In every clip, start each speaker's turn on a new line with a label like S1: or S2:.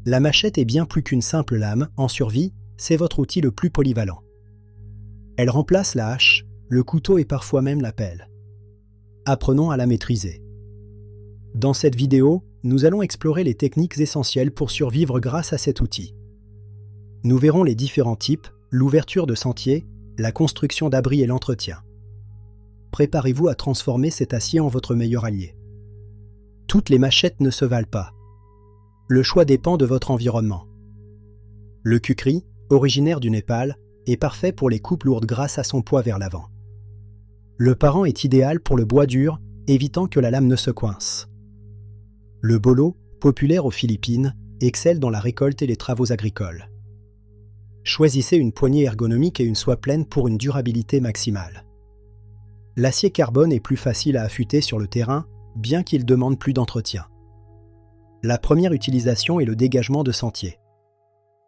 S1: La machette est bien plus qu'une simple lame. En survie, c'est votre outil le plus polyvalent. Elle remplace la hache, le couteau et parfois même la pelle. Apprenons à la maîtriser. Dans cette vidéo, nous allons explorer les techniques essentielles pour survivre grâce à cet outil. Nous verrons les différents types, l'ouverture de sentiers, la construction d'abris et l'entretien. Préparez-vous à transformer cet acier en votre meilleur allié. Toutes les machettes ne se valent pas. Le choix dépend de votre environnement. Le kukri, originaire du Népal, est parfait pour les coupes lourdes grâce à son poids vers l'avant. Le parent est idéal pour le bois dur, évitant que la lame ne se coince. Le bolo, populaire aux Philippines, excelle dans la récolte et les travaux agricoles. Choisissez une poignée ergonomique et une soie pleine pour une durabilité maximale. L'acier carbone est plus facile à affûter sur le terrain, bien qu'il demande plus d'entretien. La première utilisation est le dégagement de sentier.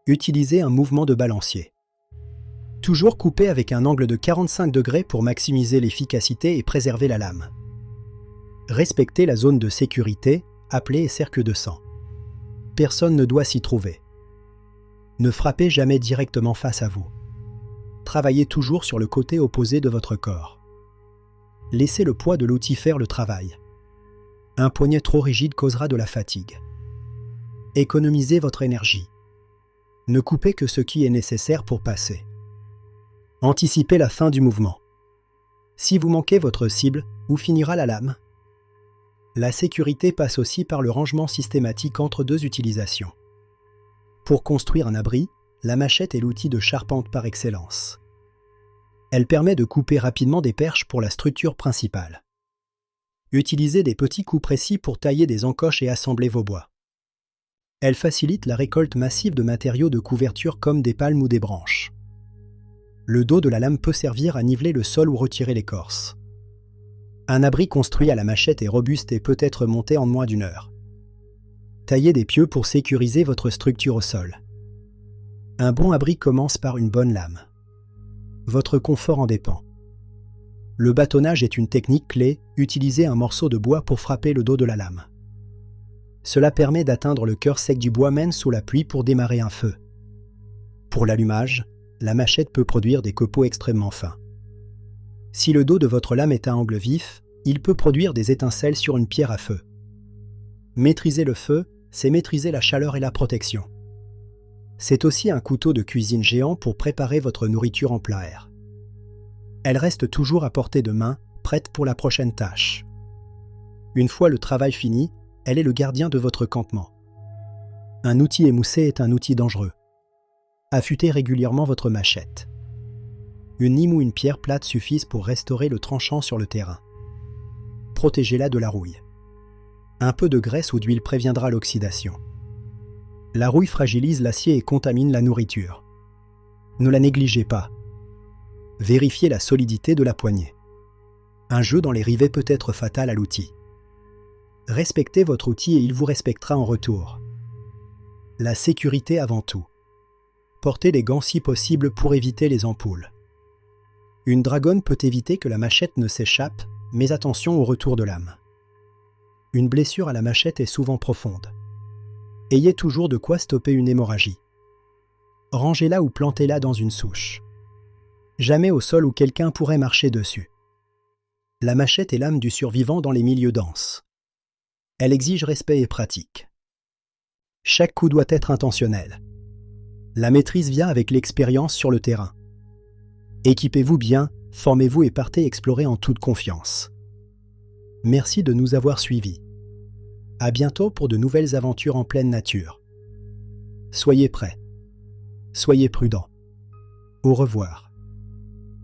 S1: Utilisez un mouvement de balancier. Toujours couper avec un angle de 45 degrés pour maximiser l'efficacité et préserver la lame. Respectez la zone de sécurité, appelée cercle de sang. Personne ne doit s'y trouver. Ne frappez jamais directement face à vous. Travaillez toujours sur le côté opposé de votre corps. Laissez le poids de l'outil faire le travail. Un poignet trop rigide causera de la fatigue. Économisez votre énergie. Ne coupez que ce qui est nécessaire pour passer. Anticipez la fin du mouvement. Si vous manquez votre cible, où finira la lame? La sécurité passe aussi par le rangement systématique entre deux utilisations. Pour construire un abri, la machette est l'outil de charpente par excellence. Elle permet de couper rapidement des perches pour la structure principale. Utilisez des petits coups précis pour tailler des encoches et assembler vos bois. Elle facilite la récolte massive de matériaux de couverture comme des palmes ou des branches. Le dos de la lame peut servir à niveler le sol ou retirer l'écorce. Un abri construit à la machette est robuste et peut être monté en moins d'une heure. Taillez des pieux pour sécuriser votre structure au sol. Un bon abri commence par une bonne lame. Votre confort en dépend. Le bâtonnage est une technique clé, utilisez un morceau de bois pour frapper le dos de la lame. Cela permet d'atteindre le cœur sec du bois même sous la pluie pour démarrer un feu. Pour l'allumage, la machette peut produire des copeaux extrêmement fins. Si le dos de votre lame est à angle vif, il peut produire des étincelles sur une pierre à feu. Maîtriser le feu, c'est maîtriser la chaleur et la protection. C'est aussi un couteau de cuisine géant pour préparer votre nourriture en plein air. Elle reste toujours à portée de main, prête pour la prochaine tâche. Une fois le travail fini, elle est le gardien de votre campement. Un outil émoussé est un outil dangereux. Affûtez régulièrement votre machette. Une lime ou une pierre plate suffisent pour restaurer le tranchant sur le terrain. Protégez-la de la rouille. Un peu de graisse ou d'huile préviendra l'oxydation. La rouille fragilise l'acier et contamine la nourriture. Ne la négligez pas. Vérifiez la solidité de la poignée. Un jeu dans les rivets peut être fatal à l'outil. Respectez votre outil et il vous respectera en retour. La sécurité avant tout. Portez les gants si possible pour éviter les ampoules. Une dragonne peut éviter que la machette ne s'échappe, mais attention au retour de lame. Une blessure à la machette est souvent profonde. Ayez toujours de quoi stopper une hémorragie. Rangez-la ou plantez-la dans une souche. Jamais au sol où quelqu'un pourrait marcher dessus. La machette est l'âme du survivant dans les milieux denses. Elle exige respect et pratique. Chaque coup doit être intentionnel. La maîtrise vient avec l'expérience sur le terrain. Équipez-vous bien, formez-vous et partez explorer en toute confiance. Merci de nous avoir suivis. À bientôt pour de nouvelles aventures en pleine nature. Soyez prêts. Soyez prudents. Au revoir.